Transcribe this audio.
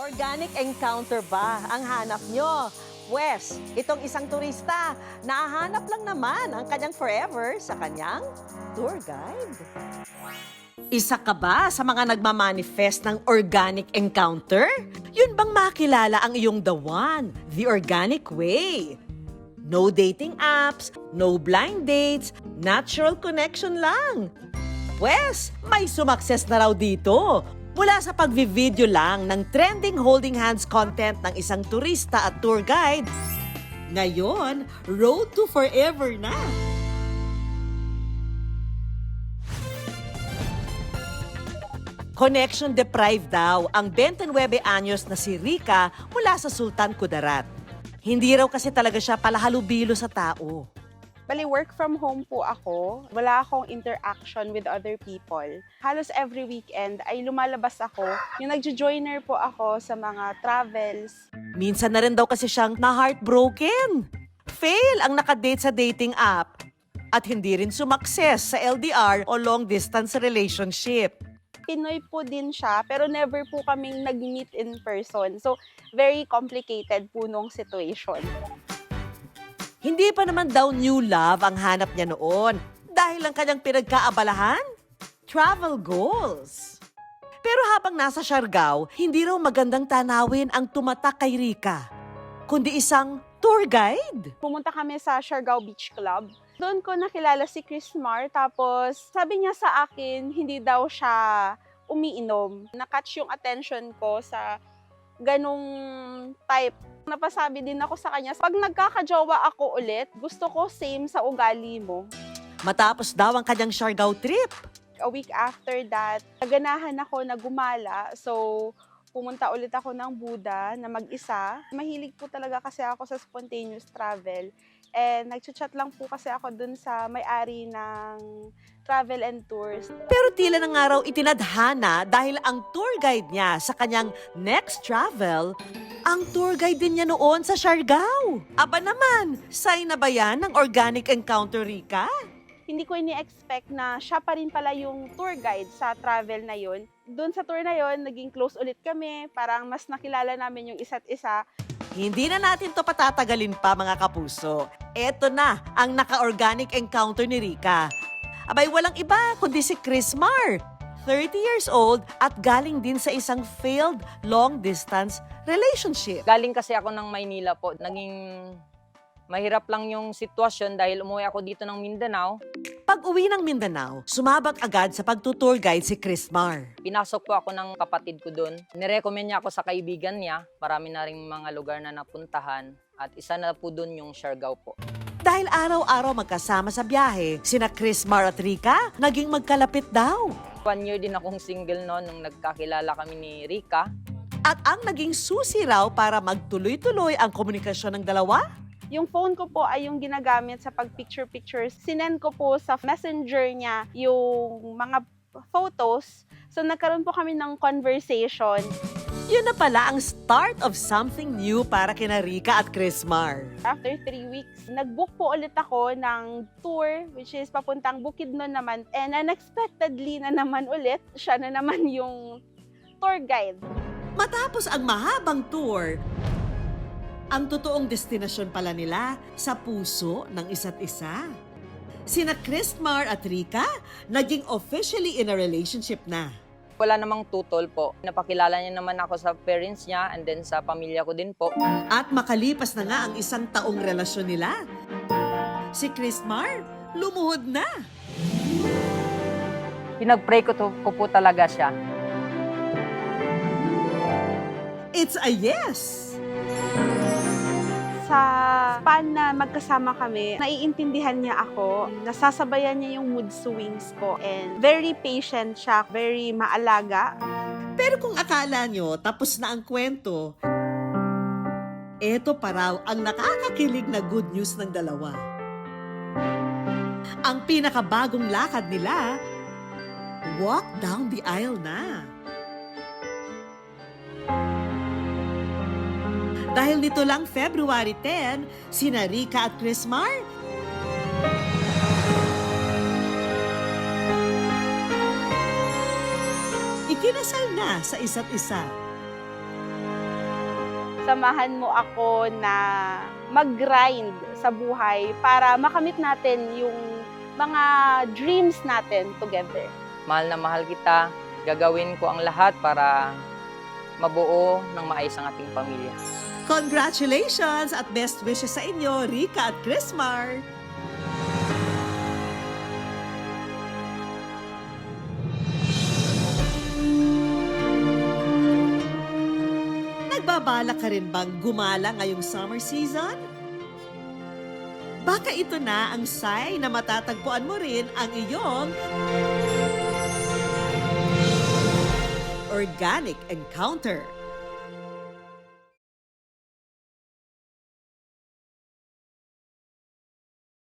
Organic encounter ba ang hanap nyo? Pwes, itong isang turista, nahanap lang naman ang kanyang forever sa kanyang tour guide. Isa ka ba sa mga nagmamanifest ng organic encounter? Yun bang makilala ang iyong the one, the organic way? No dating apps, no blind dates, natural connection lang. Pwes, may sumakses na raw dito. Mula sa pagvi-video lang ng trending holding hands content ng isang turista at tour guide, ngayon, road to forever na. Connection deprived daw ang 29 anyos na si Rica mula sa Sultan Kudarat. Hindi raw kasi talaga siya palahalubilo sa tao. Bali, work from home po ako. Wala akong interaction with other people. Halos every weekend ay lumalabas ako. Yung nagjo-joiner po ako sa mga travels. Minsan na rin daw kasi siyang na-heartbroken. Fail ang nakadate sa dating app. At hindi rin sumakses sa LDR o long-distance relationship. Pinoy po din siya, pero never po kaming nag-meet in person. So, very complicated po nung situation. Hindi pa naman daw new love ang hanap niya noon dahil ang kanyang pinagkaabalahan, travel goals. Pero habang nasa Siargao, hindi raw magandang tanawin ang tumatak kay Rica, kundi isang tour guide. Pumunta kami sa Siargao Beach Club. Doon ko nakilala si Chris Mar, tapos sabi niya sa akin, hindi daw siya umiinom. Nakatch yung attention ko sa ganong type. Napasabi din ako sa kanya, pag nagkakajowa ako ulit, gusto ko same sa ugali mo. Matapos daw ang kanyang Siargao trip. A week after that, naganahan ako na gumala. So, pumunta ulit ako ng Buda na mag-isa. Mahilig po talaga kasi ako sa spontaneous travel. And nagchat-chat lang po kasi ako dun sa may-ari ng travel and tours. Pero tila na nga raw itinadhana dahil ang tour guide niya sa kanyang next travel, ang tour guide din niya noon sa Siargao. Aba naman, sign na ba yan ng organic encounter, Rica? Hindi ko ini-expect na siya pa rin pala yung tour guide sa travel na yun. Doon sa tour na yun, naging close ulit kami. Parang mas nakilala namin yung isa't isa. Hindi na natin to patatagalin pa, mga kapuso. Eto na ang naka-organic encounter ni Rica. Abay, walang iba kundi si Chris Mar, 30 years old at galing din sa isang failed long-distance relationship. Galing kasi ako ng Maynila po. Naging mahirap lang yung sitwasyon dahil umuwi ako dito ng Mindanao. Pag-uwi ng Mindanao, sumabak agad sa pagtutour guide si Chris Mar. Pinasok po ako ng kapatid ko doon. Nirecommend niya ako sa kaibigan niya. Marami na rin mga lugar na napuntahan. At isa na po doon yung Siargao po. Dahil araw-araw magkasama sa biyahe, sina Chris Mar at Rica naging magkalapit daw. 1 year din akong single noon nung nagkakilala kami ni Rica. At ang naging susi raw para magtuloy-tuloy ang komunikasyon ng dalawa, Yung phone ko po ay yung ginagamit sa pag-picture-picture. Sinend ko po sa messenger niya yung mga photos. So nagkaroon po kami ng conversation. yun na pala ang start of something new para kina Rica at Chris Mar. After 3 weeks, nag-book po ulit ako ng tour, which is papuntang Bukidnon naman. And unexpectedly na naman ulit, siya na naman yung tour guide. Matapos ang mahabang tour, ang totoong destinasyon pala nila sa puso ng isa't isa. Sina Chris Mar at Rica naging officially in a relationship na. Wala namang tutol po. Napakilala niya naman ako sa parents niya and then sa pamilya ko din po. At makalipas na nga ang 1 taong relasyon nila, si Chris Mar lumuhod na. Pinag-pray ko po talaga siya. It's a yes! Sa span na magkasama kami, naiintindihan niya ako, nasasabayan niya yung mood swings ko, and very patient siya, very maalaga. Pero kung akala nyo tapos na ang kwento, eto pa raw ang nakakakilig na good news ng dalawa. Ang pinakabagong lakad nila, walk down the aisle na. Dahil nito lang February 10, sina Rica at Chris Mar ikinasal na sa isa't isa. Samahan mo ako na mag-grind sa buhay para makamit natin yung mga dreams natin together. Mahal na mahal kita. Gagawin ko ang lahat para mabuo ng maayos ang ating pamilya. Congratulations at best wishes sa inyo, Rica at Chrismar! Nagbabala ka rin bang gumala ngayong summer season? Baka ito na ang sign na matatagpuan mo rin ang iyong organic encounter.